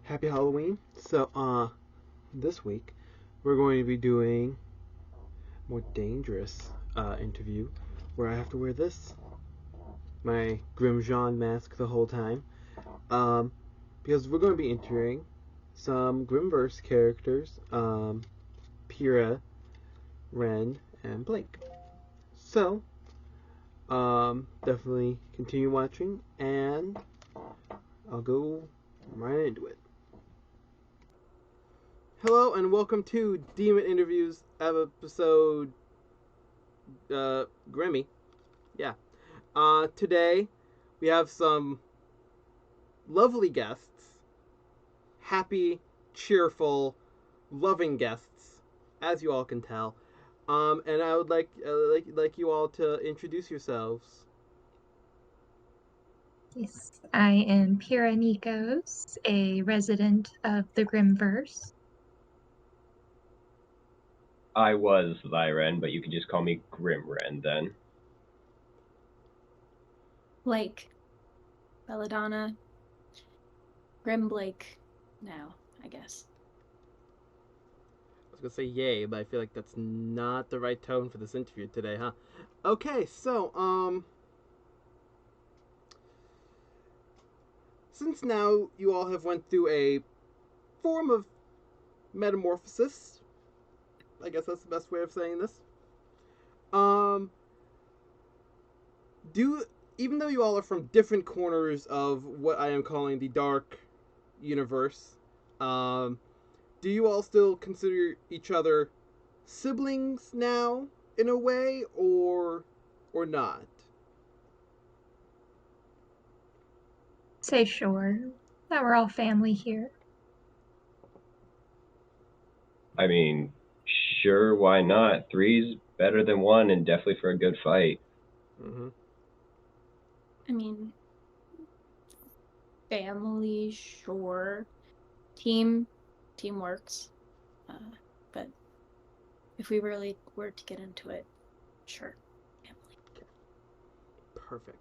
Happy Halloween. This week we're going to be doing a more dangerous interview where I have to wear my Grimm mask the whole time. Um, because we're going to be interviewing some Grimm-Verse characters, Pyrrha, Ren, and Blake. So, definitely continue watching, and I'll go right into it. Hello and welcome to Demon Interviews episode Grimmy. Yeah. Today we have some lovely guests. Happy, cheerful, loving guests, as you all can tell. And I would like you all to introduce yourselves. Yes, I am Pyrrha Nikos, a resident of the Grimm-Verse. I was Ren, but you can just call me Grim-Ren then. Blake Belladonna. Blake now, I guess. I was gonna say yay, but I feel like that's not the right tone for this interview today, huh? Okay, since now you all have went through a form of metamorphosis, I guess that's the best way of saying this. Um, do even though you all are from different corners of what I am calling the dark universe, do you all still consider each other siblings now in a way, or not? Say sure, that we're all family here. I mean, sure, why not? Three's better than one, and definitely for a good fight. Mm-hmm. I mean, family, sure. Team works. But if we really were to get into it, sure, family. Perfect.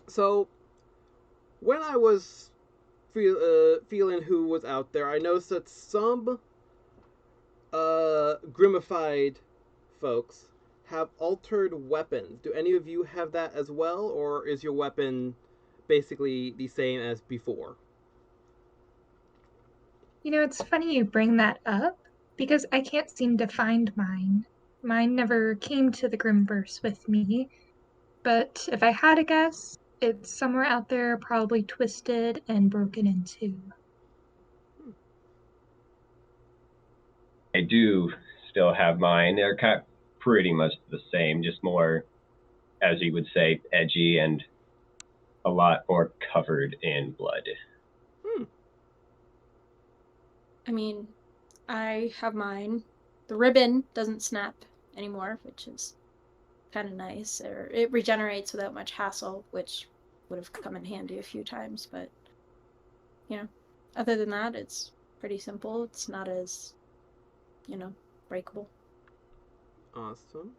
So when I was feeling who was out there, I noticed that some grimmified folks have altered weapons. Do any of you have that as well, or is your weapon basically the same as before? You know, it's funny you bring that up because I can't seem to find mine. Mine never came to the Grimm-Verse with me, but if I had a guess, it's somewhere out there, probably twisted and broken in two. I do still have mine. They're kind of pretty much the same, just more, as you would say, edgy and a lot more covered in blood. I mean, I have mine. The ribbon doesn't snap anymore, which is kind of nice. Or it regenerates without much hassle, which would have come in handy a few times. But, other than that, it's pretty simple. It's not as, breakable. Awesome.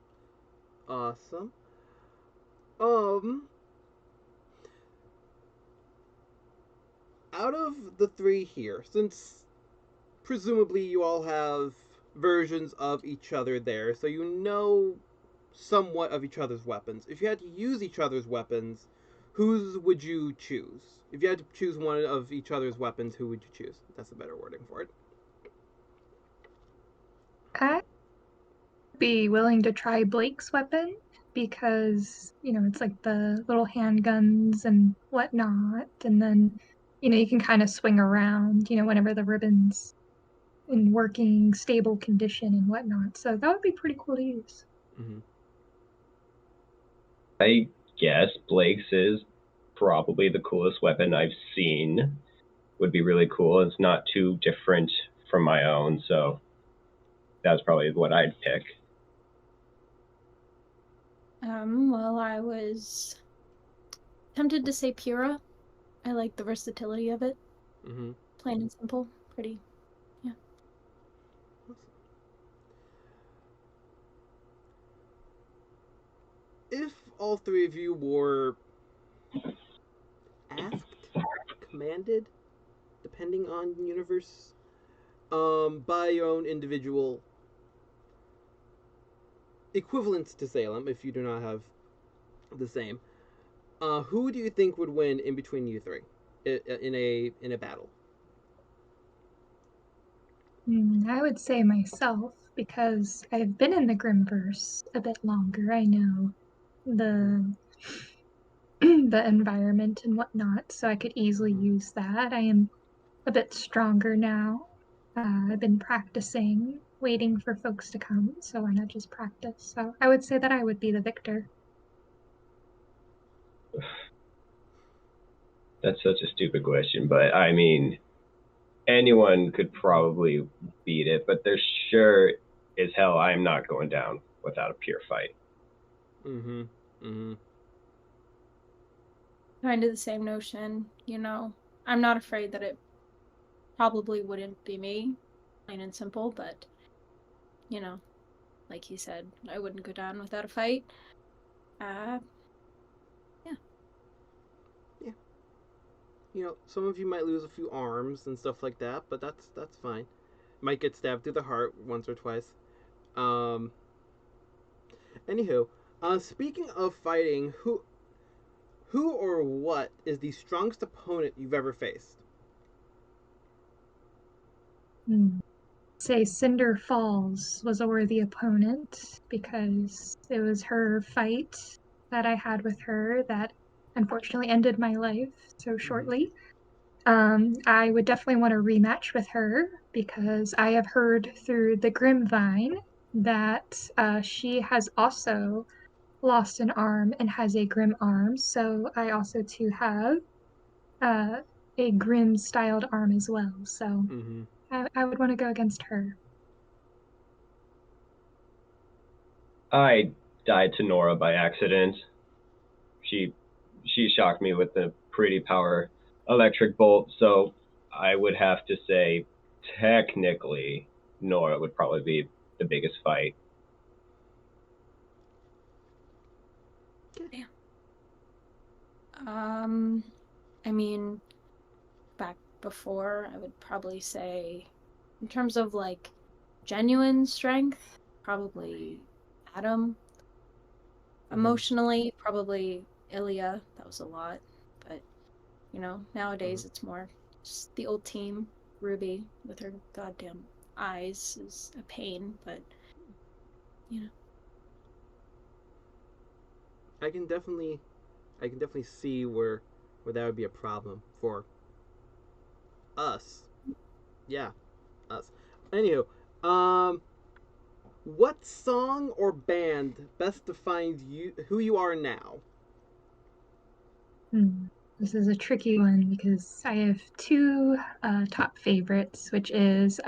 Out of the three here, since presumably you all have versions of each other there, so you know somewhat of each other's weapons. If you had to use each other's weapons, whose would you choose? If you had to choose one of each other's weapons, who would you choose? That's a better wording for it. I'd be willing to try Blake's weapon because, it's like the little handguns and whatnot. And then, you can kind of swing around, whenever the ribbon's in working, stable condition and whatnot. So that would be pretty cool to use. Mm-hmm. I guess Blake's is probably the coolest weapon I've seen. Would be really cool. It's not too different from my own, so that's probably what I'd pick. Well, I was tempted to say Pyrrha. I like the versatility of it. Mm-hmm. Plain and simple. Pretty, yeah. If all three of you were asked commanded, depending on universe, by your own individual equivalents to Salem, if you do not have the same. Who do you think would win in between you three in a battle? I would say myself, because I've been in the Grimm-Verse a bit longer. I know the the environment and whatnot, so I could easily use that. I am a bit stronger now. I've been practicing, waiting for folks to come, so why not just practice? So I would say that I would be the victor. That's such a stupid question, but I mean, anyone could probably beat it, but there's sure as hell I'm not going down without a pure fight. Mm-hmm. Mm-hmm. Kind of the same notion, I'm not afraid that it probably wouldn't be me, plain and simple, but, like he said, I wouldn't go down without a fight. Yeah. Some of you might lose a few arms and stuff like that, but that's fine. Might get stabbed through the heart once or twice. Anywho, speaking of fighting, who or what is the strongest opponent you've ever faced? Say Cinder Falls was a worthy opponent because it was her fight that I had with her that unfortunately ended my life so shortly. I would definitely want a rematch with her because I have heard through the Grimm-Vine that she has also lost an arm and has a Grimm arm. So I also too have a Grimm styled arm as well. So I would want to go against her. I died to Nora by accident. She shocked me with a pretty power electric bolt, so I would have to say technically Nora would probably be the biggest fight. Damn. I mean, back before, I would probably say, in terms of like genuine strength, probably Adam. Emotionally, probably Ilya. That was a lot, but nowadays it's more just the old team. Rwby with her goddamn eyes is a pain, but I can definitely see where that would be a problem for us. Yeah, us. Anywho, what song or band best defines who you are now? This is a tricky one because I have two top favorites, which is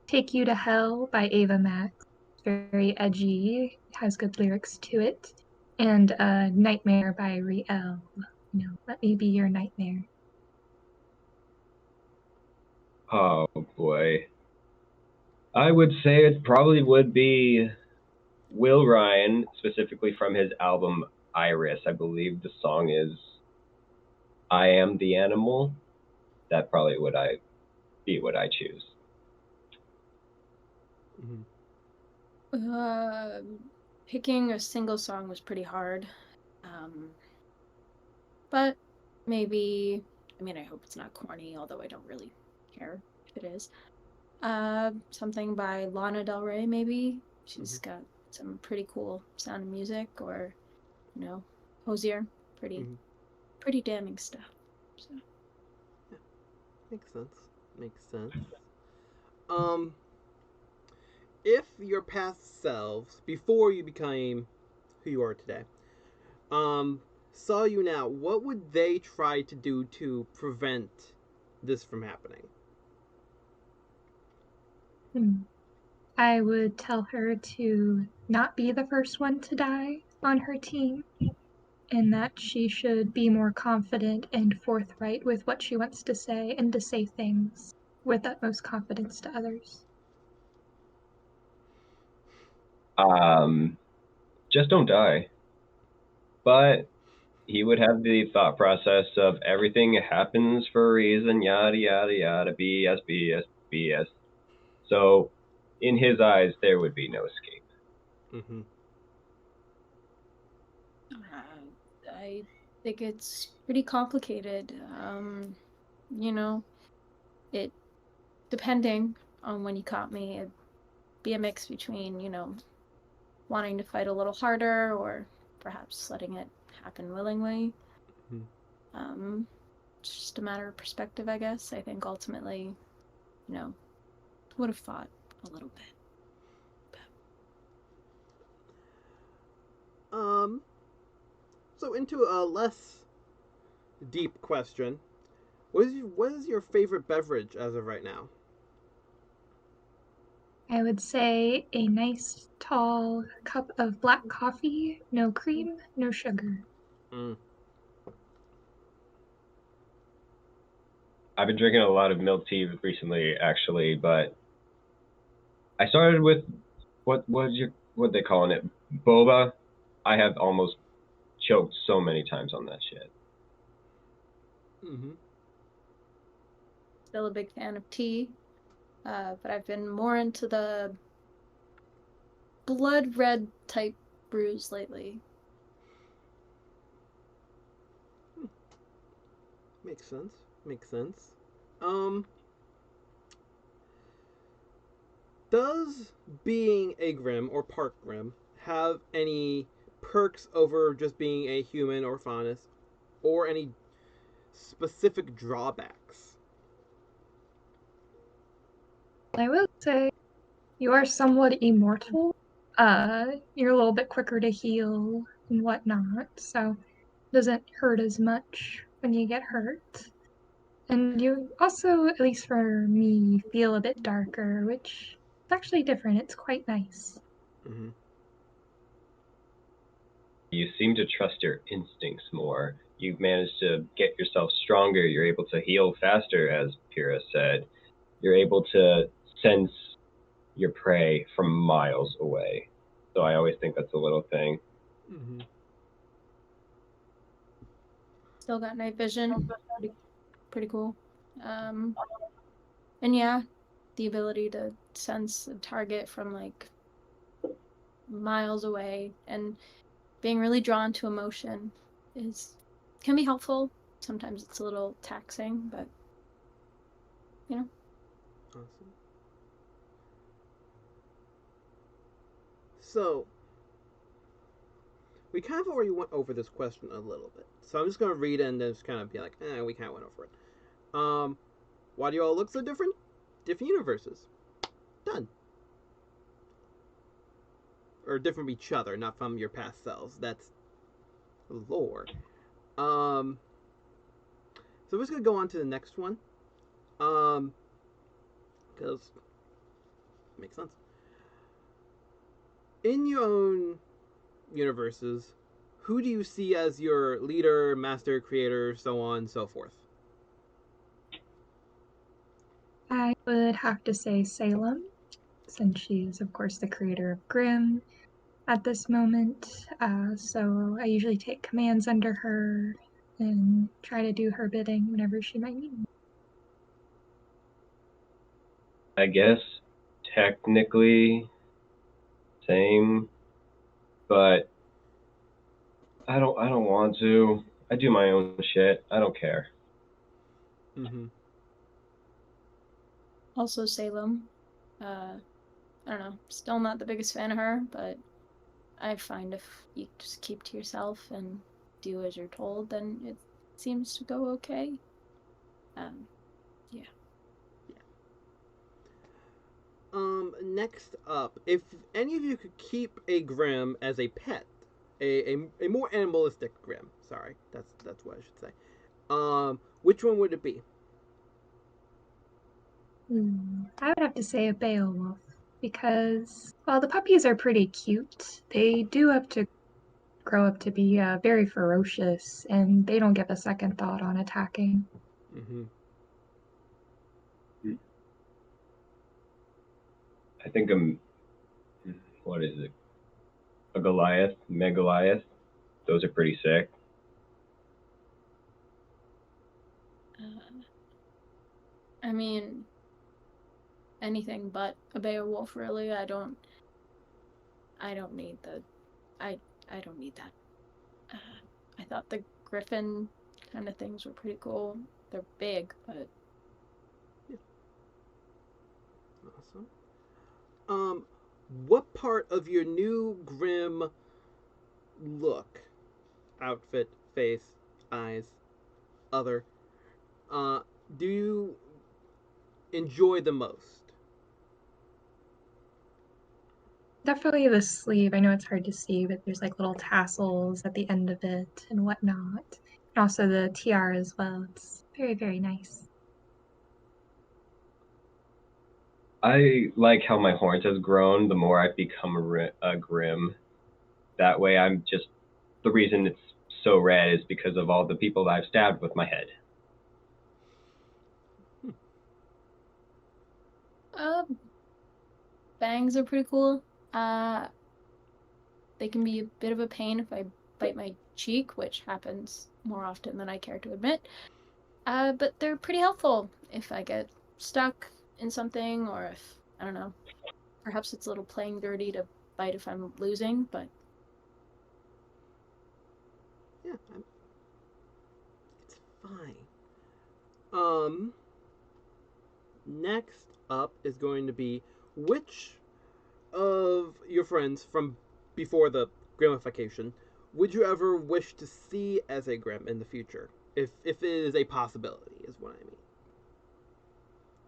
Take You to Hell by Ava Max. Very edgy, has good lyrics to it. And Nightmare by Riel. Let me be your nightmare. Oh boy. I would say it probably would be Will Ryan, specifically from his album Iris. I believe the song is I Am the Animal. That probably would be what I choose. Picking a single song was pretty hard. But maybe, I hope it's not corny, although I don't really care if it is. Something by Lana Del Rey, maybe. She's got some pretty cool sound music, or, Hosier. Pretty damning stuff. So. Yeah. Makes sense. If your past selves, before you became who you are today, saw you now, what would they try to do to prevent this from happening? I would tell her to not be the first one to die on her team, and that she should be more confident and forthright with what she wants to say and to say things with utmost confidence to others. Just don't die. But he would have the thought process of everything happens for a reason, yada, yada, yada, BS, BS, BS. So in his eyes, there would be no escape. Mm-hmm. I think it's pretty complicated. You know, it depending on when you caught me, it'd be a mix between, wanting to fight a little harder or perhaps letting it happen willingly. Mm-hmm. It's just a matter of perspective, I guess. I think ultimately, would have fought a little bit. So into a less deep question, what is your favorite beverage as of right now? I would say a nice tall cup of black coffee, no cream, no sugar. Mm. I've been drinking a lot of milk tea recently, actually, but I started with what they calling it? Boba. I have almost choked so many times on that shit. Mm-hmm. Still a big fan of tea, but I've been more into the blood red type brews lately. Makes sense. Makes sense. Um, does being a Grimm or Park Grimm have any perks over just being a human or Faunus, or any specific drawbacks? I will say you are somewhat immortal. You're a little bit quicker to heal and whatnot, so it doesn't hurt as much when you get hurt. And you also, at least for me, feel a bit darker, which is actually different. It's quite nice. Mm-hmm. You seem to trust your instincts more. You've managed to get yourself stronger. You're able to heal faster, as Pyrrha said. You're able to sense your prey from miles away. So I always think that's a little thing. Mm-hmm. Still got night vision. Pretty cool. And yeah, the ability to sense a target from like miles away and being really drawn to emotion can be helpful. Sometimes it's a little taxing, but Awesome. So, we kind of already went over this question a little bit. So I'm just going to read it and then just kind of be like, we kind of went over it. Why do you all look so different? Different universes. Done. Or different from each other, not from your past selves. That's lore. So we're just going to go on to the next one. Because it makes sense. In your own universes, who do you see as your leader, master, creator, so on and so forth? I would have to say Salem, since she is, of course, the creator of Grimm at this moment. So I usually take commands under her and try to do her bidding whenever she might need me. I guess technically same, but I don't want to. I do my own shit. I don't care. Mm-hmm. also Salem. I don't know. Still not the biggest fan of her, but I find if you just keep to yourself and do as you're told, then it seems to go okay. Yeah. Next up, if any of you could keep a Grimm as a pet, a more animalistic Grimm, sorry, that's what I should say. Which one would it be? I would have to say a Beowulf, because while the puppies are pretty cute, they do have to grow up to be very ferocious, and they don't give a second thought on attacking. Mm-hmm. I think what is it? A Goliath, Megaliath. Those are pretty sick. I mean, anything but a Beowulf, really. I don't need I don't need that. I thought the griffin kind of things were pretty cool. They're big, but yeah. Awesome. What part of your new Grimm look, outfit, face, eyes, other, do you enjoy the most? Definitely the sleeve. I know it's hard to see, but there's like little tassels at the end of it and whatnot. And also the tiara as well. It's very, very nice. I like how my horns has grown the more I've become a Grimm. That way I'm just, the reason it's so red is because of all the people that I've stabbed with my head. bangs are pretty cool. They can be a bit of a pain if I bite my cheek, which happens more often than I care to admit. But they're pretty helpful if I get stuck in something, or if, I don't know, perhaps it's a little playing dirty to bite if I'm losing, but Yeah, it's fine. Next up is going to be which of your friends from before the Grimmification would you ever wish to see as a Grimm in the future? If it is a possibility, is what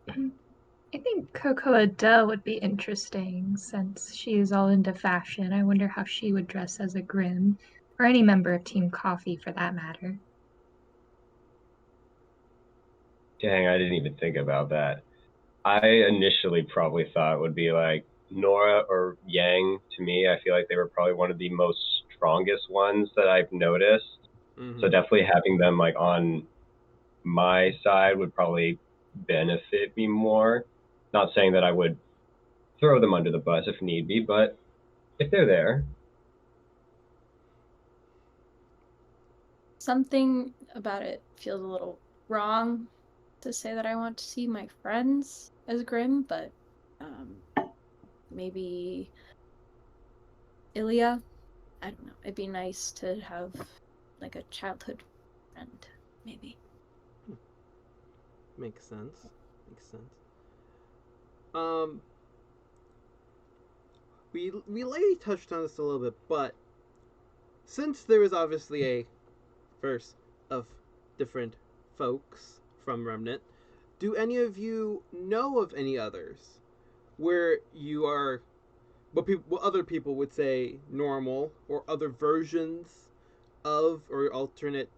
I mean. I think Coco Adele would be interesting since she is all into fashion. I wonder how she would dress as a Grimm, or any member of Team Coffee for that matter. Dang, I didn't even think about that. I initially probably thought it would be like Nora or Yang. To me, I feel like they were probably one of the most strongest ones that I've noticed. Mm-hmm. So definitely having them like on my side would probably benefit me more. Not saying that I would throw them under the bus if need be, but if they're there. something about it feels a little wrong to say that I want to see my friends as Grimm, but maybe Ilya. I don't know. It'd be nice to have like a childhood friend, maybe. Makes sense. Makes sense. Um, we lightly touched on this a little bit, but since there is obviously a verse of different folks from Remnant, do any of you know of any others where you are what other people would say normal or other versions of or alternate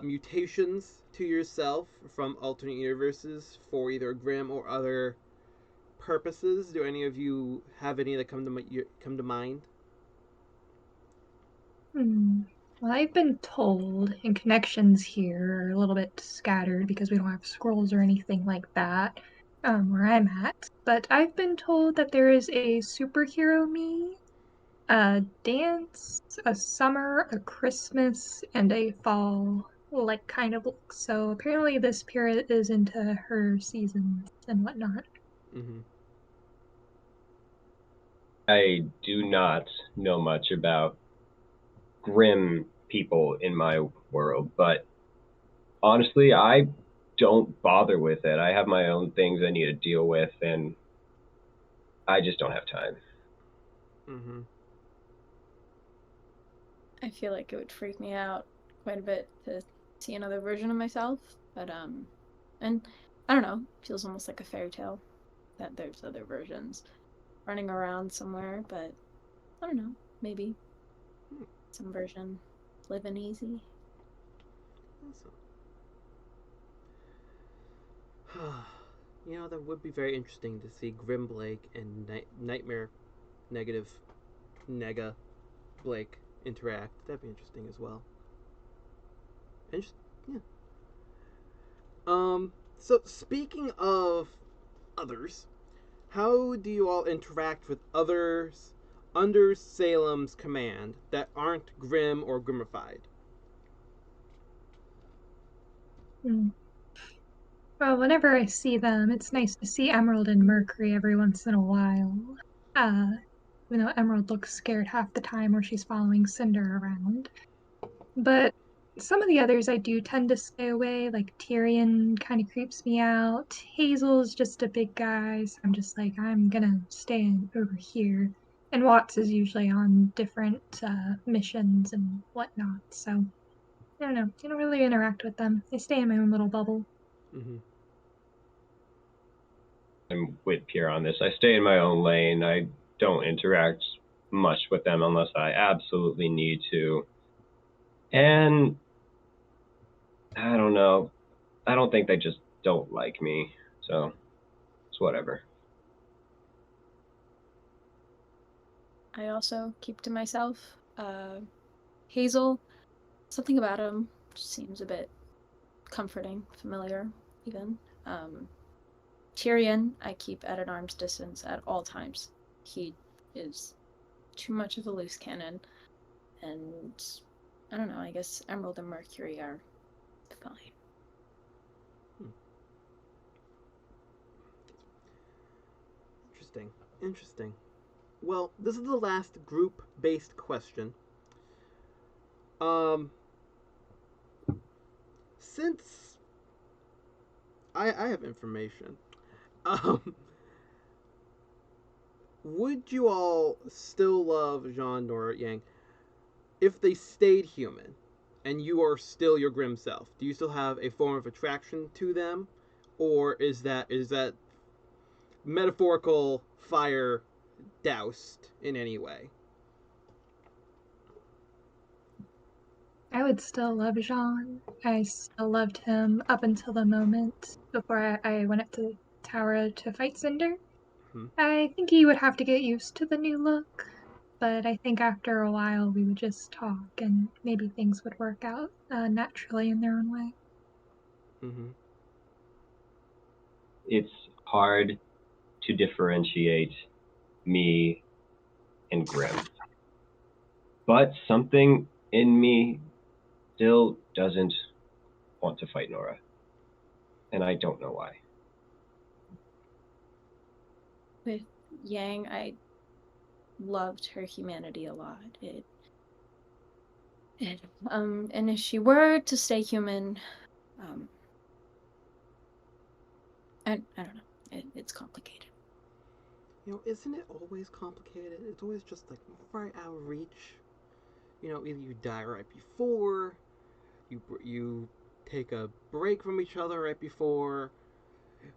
mutations to yourself from alternate universes for either Grimm or other purposes? Do any of you have any that come to mind? Well, I've been told, and connections here are a little bit scattered because we don't have scrolls or anything like that where I'm at, but I've been told that there is a superhero me, a dance, a summer, a Christmas, and a fall like kind of look. So apparently this Pyrrha is into her seasons and whatnot. Mm-hmm. I do not know much about Grimm people in my world, but honestly, I don't bother with it. I have my own things I need to deal with, and I just don't have time. Mm-hmm. I feel like it would freak me out quite a bit to see another version of myself, but and I don't know, feels almost like a fairy tale that there's other versions running around somewhere, but I don't know, maybe some version living easy. Awesome. You know, that would be very interesting to see Grim Blake and Nightmare Negative Nega Blake interact. That'd be interesting as well. Yeah. So speaking of others, how do you all interact with others under Salem's command that aren't Grimm or Grimmified? Well, whenever I see them, it's nice to see Emerald and Mercury every once in a while. Even though Emerald looks scared half the time where she's following Cinder around. But some of the others I do tend to stay away, like Tyrion kind of creeps me out. Hazel's just a big guy, so I'm just like, I'm gonna stay over here. And Watts is usually on different missions and whatnot, so I don't know. I don't really interact with them. I stay in my own little bubble. Mm-hmm. I'm with Pyrrha on this. I stay in my own lane. I don't interact much with them unless I absolutely need to. And I don't know. I don't think they just don't like me. So it's whatever. I also keep to myself. Hazel, something about him just seems a bit comforting, familiar, even. Tyrion, I keep at an arm's distance at all times. He is too much of a loose cannon. And I don't know, I guess Emerald and Mercury are fine. Interesting. Well, this is the last group-based question. Since I have information, would you all still love Jean nor Yang if they stayed human and you are still your grim self? Do you still have a form of attraction to them, or is that metaphorical fire doused in any way? I would still love Jean. I still loved him up until the moment before I went up to the tower to fight Cinder. I think he would have to get used to the new look, but I think after a while we would just talk and maybe things would work out naturally in their own way. Mm-hmm. It's hard to differentiate me and Grimm. But something in me still doesn't want to fight Nora. And I don't know why. With Yang, I loved her humanity a lot. And if she were to stay human, I don't know. It's complicated. Isn't it always complicated? It's always just like right out of reach. Either you die right before, you take a break from each other right before,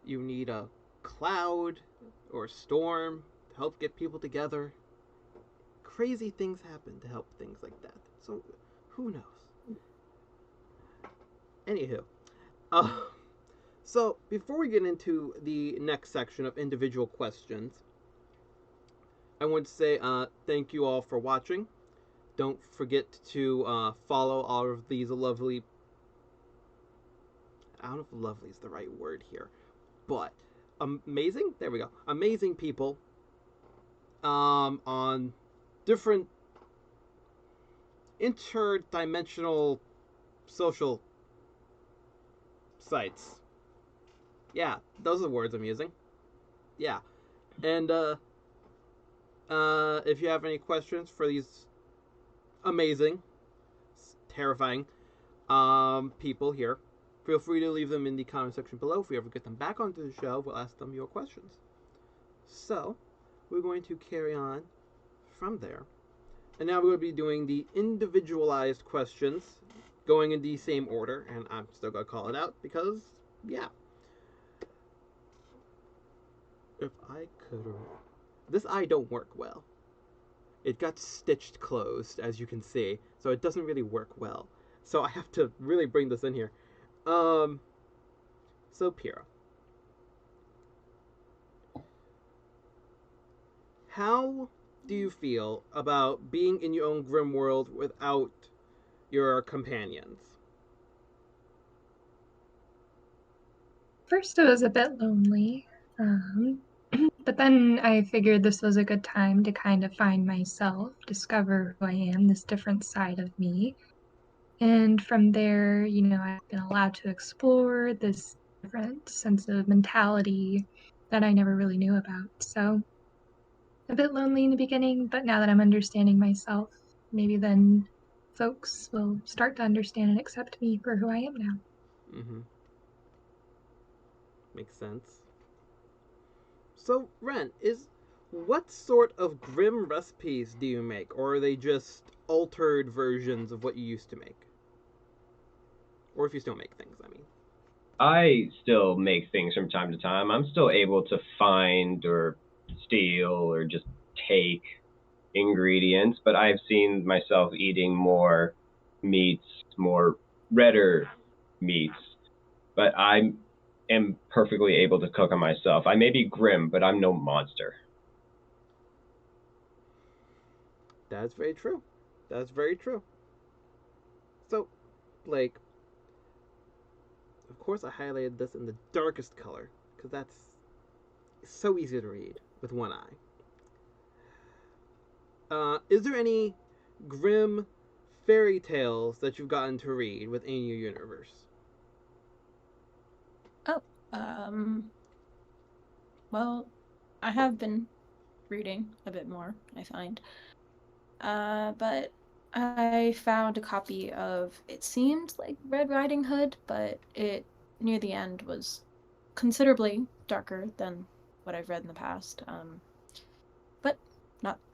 you need a cloud or a storm to help get people together. Crazy things happen to help things like that. So, who knows? Anywho, so before we get into the next section of individual questions, I want to say thank you all for watching. Don't forget to follow all of these lovely... I don't know if lovely is the right word here, but amazing, there we go, amazing people on different interdimensional social sites. Yeah, those are the words I'm using. Yeah. And if you have any questions for these amazing, terrifying people here, feel free to leave them in the comment section below. If we ever get them back onto the show, we'll ask them your questions. So, we're going to carry on from there. And now we're going to be doing the individualized questions, going in the same order, and I'm still going to call it out because, yeah. If I could... This eye don't work well. It got stitched closed, as you can see, so it doesn't really work well. So I have to really bring this in here. So Pyrrha, how do you feel about being in your own grim world without your companions? First, it was a bit lonely, but then I figured this was a good time to kind of find myself, discover who I am, this different side of me. And from there, I've been allowed to explore this different sense of mentality that I never really knew about. So a bit lonely in the beginning, but now that I'm understanding myself, maybe then folks will start to understand and accept me for who I am now. Mm-hmm. Makes sense. So, Ren, what sort of Grimm recipes do you make, or are they just altered versions of what you used to make? Or if you still make things, I mean. I still make things from time to time. I'm still able to find or steal or just take ingredients, but I've seen myself eating more meats, more redder meats. But I am perfectly able to cook on myself. I may be grim, but I'm no monster. That's very true. That's very true. So, Blake, of course I highlighted this in the darkest color, because that's so easy to read with one eye. Is there any grim fairy tales that you've gotten to read within your universe? Well, I have been reading a bit more, I find. But I found a copy of, it seemed like Red Riding Hood, but it, near the end, was considerably darker than what I've read in the past. But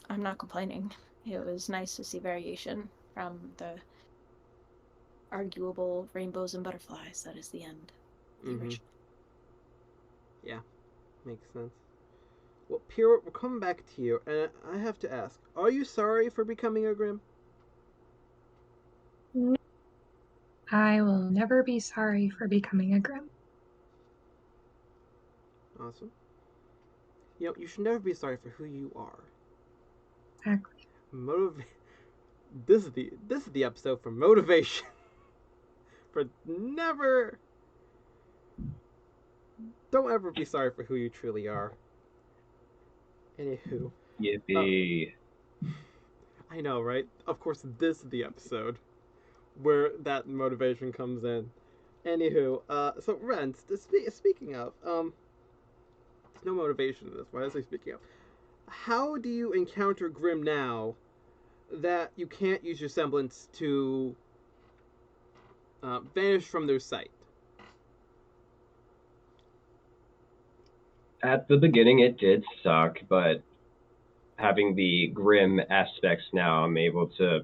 I'm not complaining. It was nice to see variation from the arguable rainbows and butterflies that is the end of the original. Yeah, makes sense. Well, Pyrrha, we're coming back to you, and I have to ask, are you sorry for becoming a Grimm? No, I will never be sorry for becoming a Grimm. Awesome. You should never be sorry for who you are. Exactly. This is the episode for motivation. For never. Don't ever be sorry for who you truly are. Anywho. Yippee. I know, right? Of course, this is the episode where that motivation comes in. Anywho, so Ren, speaking of, there's no motivation in this. Why is I speaking of? How do you encounter Grimm now that you can't use your semblance to vanish from their sight? At the beginning, it did suck, but having the grim aspects now, I'm able to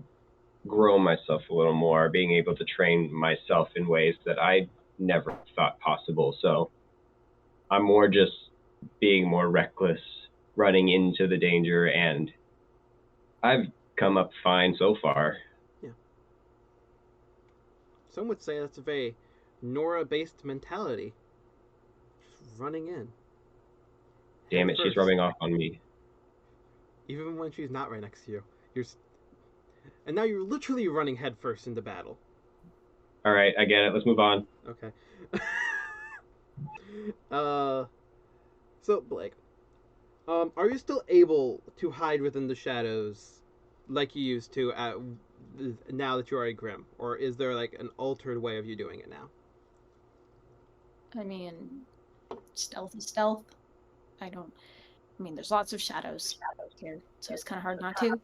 grow myself a little more, being able to train myself in ways that I never thought possible. So I'm more just being more reckless, running into the danger, and I've come up fine so far. Yeah. Some would say that's a very Nora-based mentality. Just running in. Damn it, she's rubbing off on me. Even when she's not right next to you. And now you're literally running headfirst into battle. All right, I get it. Let's move on. Okay. So Blake, are you still able to hide within the shadows like you used to now that you are a Grimm, or is there like an altered way of you doing it now? I mean, stealth is stealth. There's lots of shadows here, so it's kind of hard not to.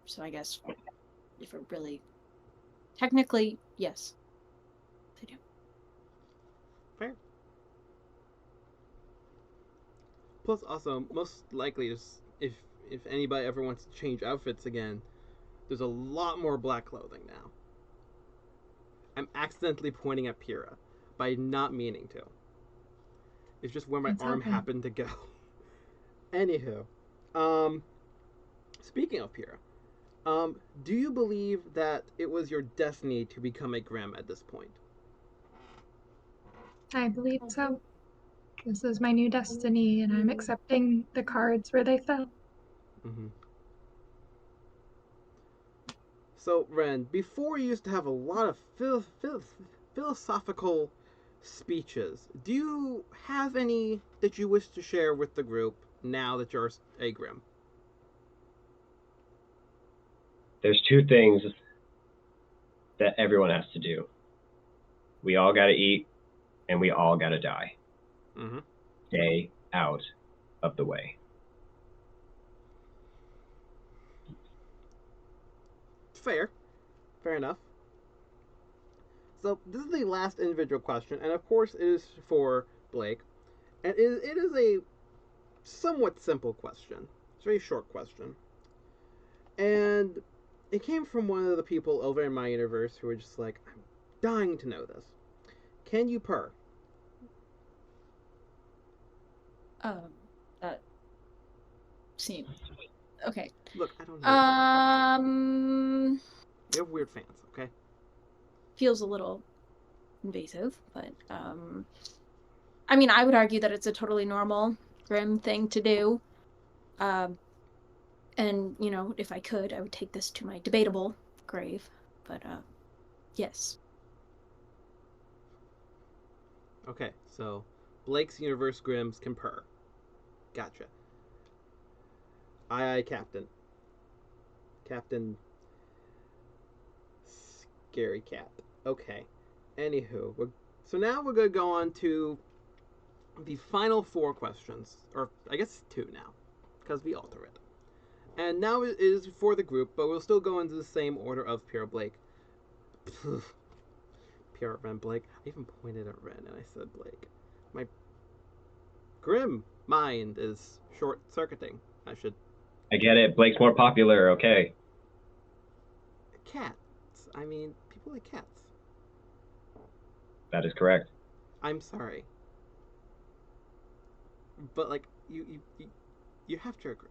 So I guess if it really, technically, yes, I do. Fair. Plus, also, most likely, if anybody ever wants to change outfits again, there's a lot more black clothing now. I'm accidentally pointing at Pyrrha by not meaning to. It's just where my arm happened to go. Anywho, speaking of Pyrrha, do you believe that it was your destiny to become a Grimm at this point? I believe so. This is my new destiny, and I'm accepting the cards where they fell. Mm-hmm. So, Ren, before you used to have a lot of philosophical speeches. Do you have any that you wish to share with the group now that you're a Grimm? There's two things that everyone has to do. We all got to eat, and we all got to die. Mm-hmm. Stay out of the way. Fair enough. So this is the last individual question, and of course it is for Blake, and it is a somewhat simple question. It's a very short question, and it came from one of the people over in my universe who were just like, I'm dying to know this. Can you purr? That seems okay. Look, I don't know. We have weird fans, okay? Feels a little invasive, but I mean, I would argue that it's a totally normal Grimm thing to do. And you know, if I could, I would take this to my debatable grave. But yes. Okay, so Blake's universe Grimms can purr. Gotcha. Aye, Captain. Captain Scary Cat. Okay. Anywho, so now we're going to go on to the final 4 questions. Or, I guess 2 now. Because we alter it. And now it is for the group, but we'll still go into the same order of Pyrrha Blake. Pyrrha Ren Blake. I even pointed at Ren and I said Blake. My Grimm mind is short-circuiting. I get it. Blake's more popular, okay. Cats. I mean, people like cats. That is correct. I'm sorry. But, like, you have to agree.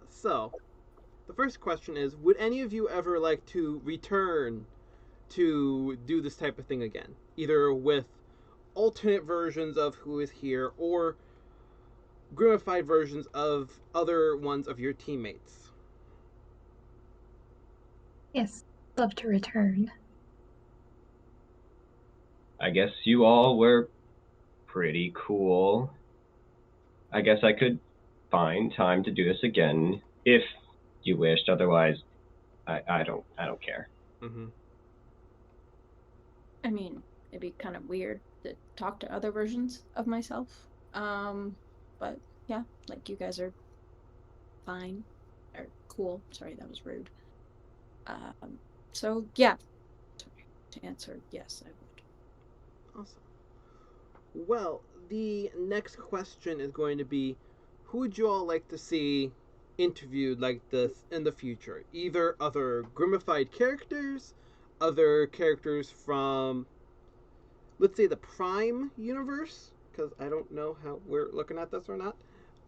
So, the first question is, would any of you ever like to return to do this type of thing again? Either with alternate versions of who is here, or grimmified versions of other ones of your teammates? Yes, love to return. I guess you all were pretty cool. I guess I could find time to do this again if you wished. Otherwise, I don't care. Mm-hmm. I mean, it'd be kind of weird to talk to other versions of myself. But yeah, like you guys are fine or cool. Sorry, that was rude. So yeah, to answer, yes, I would. Awesome. Well, the next question is going to be, who would you all like to see interviewed like this in the future? Either other grimmified characters, other characters from, let's say, the Prime universe, because I don't know how we're looking at this or not.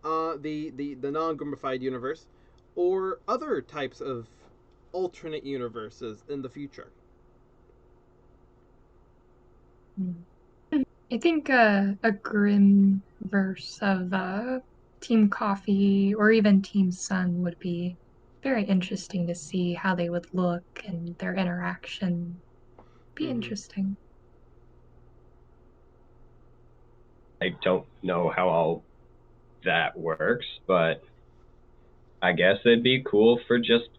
The non-grimmified universe, or other types of alternate universes in the future. I think a Grimm-Verse of Team Coffee or even Team Sun would be very interesting to see how they would look and their interaction. Be interesting. I don't know how all that works, but I guess it'd be cool for just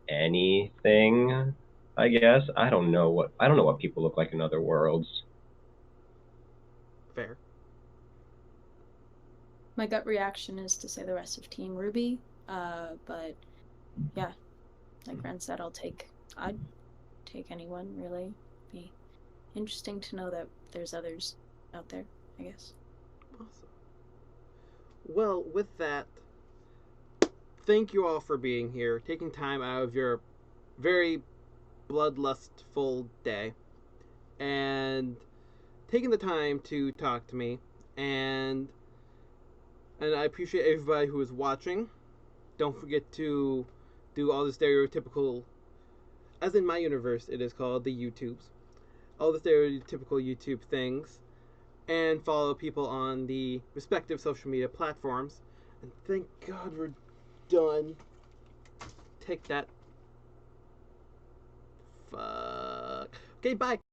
anything. I guess I don't know what people look like in other worlds. Fair. My gut reaction is to say the rest of Team Rwby, but yeah, like Ren said, I'd take anyone, really. Be interesting to know that there's others out there, I guess. Awesome. Well, with that, thank you all for being here, taking time out of your very bloodlustful day, and taking the time to talk to me, and I appreciate everybody who is watching. Don't forget to do all the stereotypical, as in my universe it is called, the YouTubes, all the stereotypical YouTube things, and follow people on the respective social media platforms. And thank God we're done. Take that. Fuck. Okay, bye.